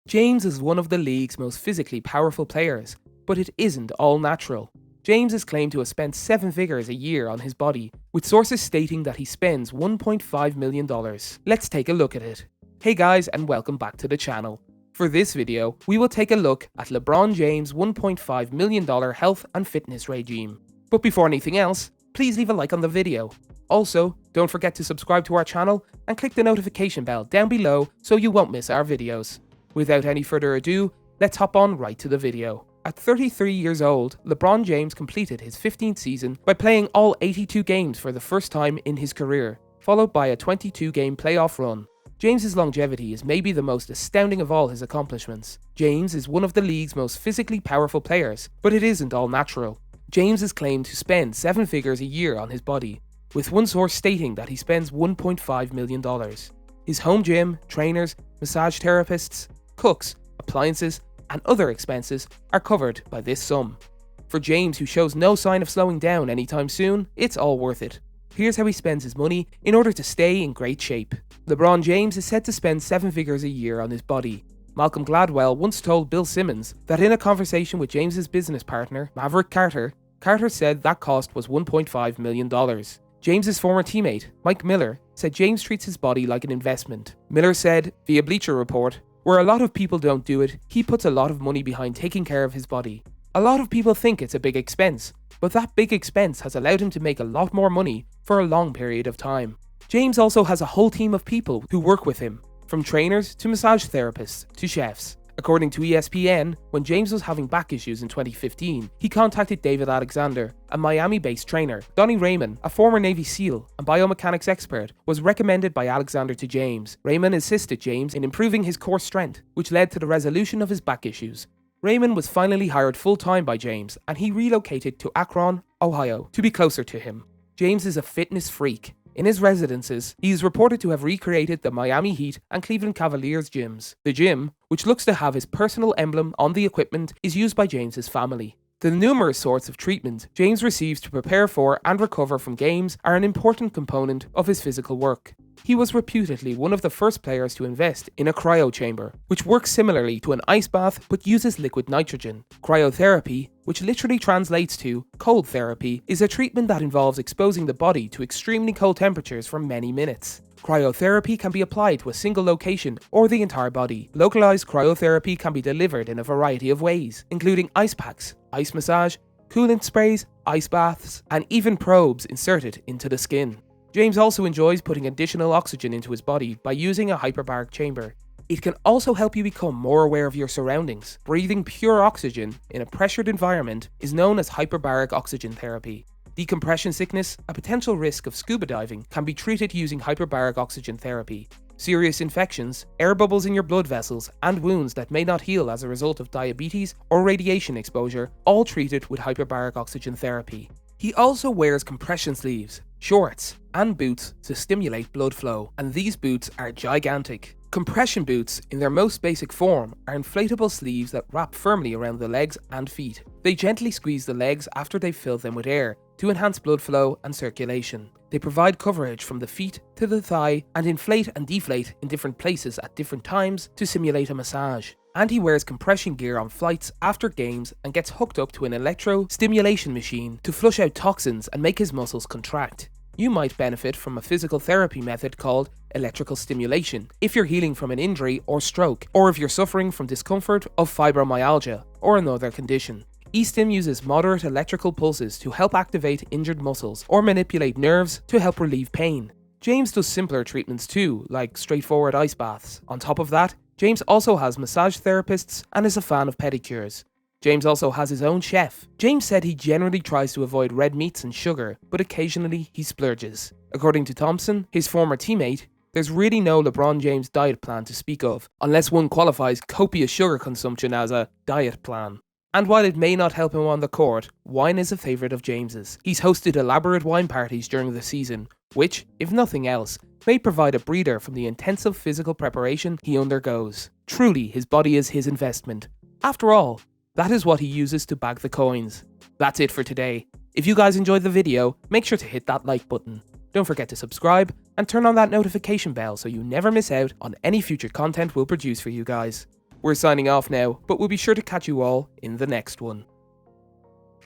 James is one of the league's most physically powerful players, but it isn't all natural. James is claimed to have spent 7 figures a year on his body, with sources stating that he spends $1.5 million. Let's take a look at it. Hey guys, and welcome back to the channel. For this video, we will take a look at LeBron James' $1.5 million health and fitness regime. But before anything else, please leave a like on the video. Also, don't forget to subscribe to our channel and click the notification bell down below so you won't miss our videos. Without any further ado, let's hop on right to the video. At 33 years old, LeBron James completed his 15th season by playing all 82 games for the first time in his career, followed by a 22-game playoff run. James's longevity is maybe the most astounding of all his accomplishments. James is one of the league's most physically powerful players, but it isn't all natural. James is claimed to spend 7 figures a year on his body, with one source stating that he spends $1.5 million. His home gym, trainers, massage therapists, cooks, appliances, and other expenses are covered by this sum. For James, who shows no sign of slowing down anytime soon, it's all worth it. Here's how he spends his money in order to stay in great shape. LeBron James is said to spend 7 figures a year on his body. Malcolm Gladwell once told Bill Simmons that in a conversation with James's business partner, Maverick Carter, Carter said that cost was $1.5 million. James's former teammate, Mike Miller, said James treats his body like an investment. Miller said, via Bleacher Report, "Where a lot of people don't do it, he puts a lot of money behind taking care of his body. A lot of people think it's a big expense, but that big expense has allowed him to make a lot more money for a long period of time." James also has a whole team of people who work with him, from trainers to massage therapists to chefs. According to ESPN, when James was having back issues in 2015, he contacted David Alexander, a Miami-based trainer. Donnie Raymond, a former Navy SEAL and biomechanics expert, was recommended by Alexander to James. Raymond assisted James in improving his core strength, which led to the resolution of his back issues. Raymond was finally hired full-time by James, and he relocated to Akron, Ohio, to be closer to him. James is a fitness freak. In his residences, he is reported to have recreated the Miami Heat and Cleveland Cavaliers gyms. The gym, which looks to have his personal emblem on the equipment, is used by James's family. The numerous sorts of treatment James receives to prepare for and recover from games are an important component of his physical work. He was reputedly one of the first players to invest in a cryo chamber, which works similarly to an ice bath but uses liquid nitrogen. Cryotherapy, which literally translates to cold therapy, is a treatment that involves exposing the body to extremely cold temperatures for many minutes. Cryotherapy can be applied to a single location or the entire body. Localized cryotherapy can be delivered in a variety of ways, including ice packs, ice massage, coolant sprays, ice baths, and even probes inserted into the skin. James also enjoys putting additional oxygen into his body by using a hyperbaric chamber. It can also help you become more aware of your surroundings. Breathing pure oxygen in a pressured environment is known as hyperbaric oxygen therapy. Decompression sickness, a potential risk of scuba diving, can be treated using hyperbaric oxygen therapy. Serious infections, air bubbles in your blood vessels, and wounds that may not heal as a result of diabetes or radiation exposure, all treated with hyperbaric oxygen therapy. He also wears compression sleeves, shorts, and boots to stimulate blood flow, and these boots are gigantic. Compression boots, in their most basic form, are inflatable sleeves that wrap firmly around the legs and feet. They gently squeeze the legs after they've filled them with air to enhance blood flow and circulation. They provide coverage from the feet to the thigh and inflate and deflate in different places at different times to simulate a massage. And he wears compression gear on flights after games and gets hooked up to an electro-stimulation machine to flush out toxins and make his muscles contract. You might benefit from a physical therapy method called electrical stimulation if you're healing from an injury or stroke, or if you're suffering from discomfort of fibromyalgia or another condition. eStim uses moderate electrical pulses to help activate injured muscles or manipulate nerves to help relieve pain. James does simpler treatments too, like straightforward ice baths. On top of that, James also has massage therapists and is a fan of pedicures. James also has his own chef. James said he generally tries to avoid red meats and sugar, but occasionally he splurges. According to Thompson, his former teammate, there's really no LeBron James diet plan to speak of, unless one qualifies copious sugar consumption as a diet plan. And while it may not help him on the court, wine is a favourite of James's. He's hosted elaborate wine parties during the season, which, if nothing else, may provide a breather from the intensive physical preparation he undergoes. Truly, his body is his investment. After all, that is what he uses to bag the coins. That's it for today. If you guys enjoyed the video, make sure to hit that like button. Don't forget to subscribe and turn on that notification bell so you never miss out on any future content we'll produce for you guys. We're signing off now, but we'll be sure to catch you all in the next one.